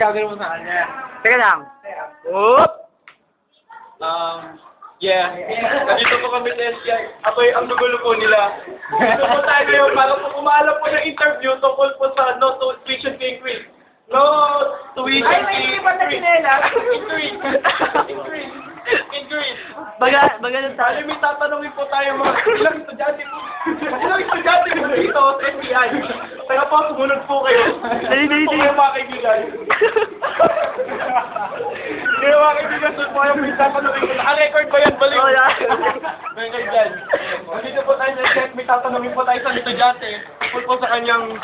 Gagawin mo sa kanya. Teka lang. Oop! Yeah. Nandito po kami sa SCI. Ako'y ang nagulo po nila. Dito po tayo para po kumaalam po ng interview tungkol po sa no tuition fee increase. No tuition fee increase. Increase. Baga ng Bali, may tatanungin po tayo mga ilang estudyante po. Ilang estudyante po dito sa SCI. Kaya po, sumunod po kayo. Dali. Po kayo mga kaibigan. Kaya mga kaibigan, sumunod po kayo. May tatanungin po. Naka-record ba yan? Balik. Wala. Record yan. Dito po tayo sa SCI. May tatanungin po tayo sa estudyante. Tungkol po sa kanyang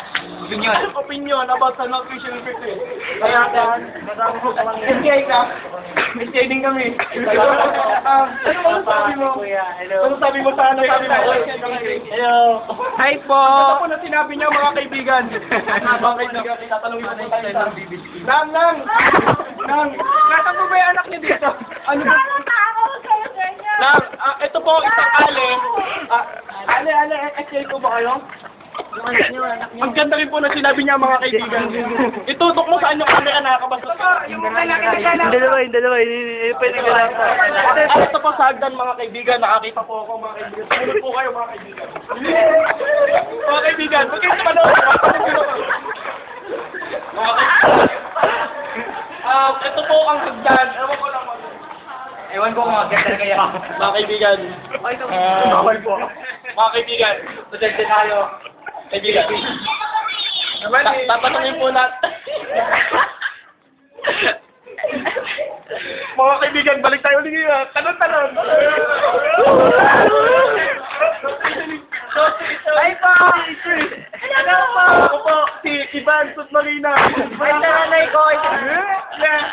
opinion about sa non-tuition fee. Kaya SCI ka. SCI din kami. Ano sabi mo? Ano sabi mo sa ano sabi mo? Hello. Hi po. Ito po na sinabi niya mga kaibigan. Mga kaibigan, tatanungin po tayo sa Nang! Nasaan po ba yung anak niya dito? Ano ba? Nang, ito po isang Ale, SCI ko ba kayo? Ang ganda rin po na sinabi niya mga kaibigan. Itutok mo saan yung camera nakakabasa. Yung dalawa. Pwede ka lang. Ito po sa hagdan mga kaibigan. Nakakita po ako mga kaibigan. Sumunod po kayo mga kaibigan. Mga kaibigan, magkita pa doon. Ito po ang hagdan. Ewan ko mga ganda kaya. Mga kaibigan. Bawal po. Mga kaibigan, estudyante tayo. Kaibigan. Tatanungin po natin. Mga kaibigan, balik tayo ulit ngayon. Talon. Hi po. Ano po? Ako po, si Ivan Sutmarina. Ay, nanay ko. Yeah.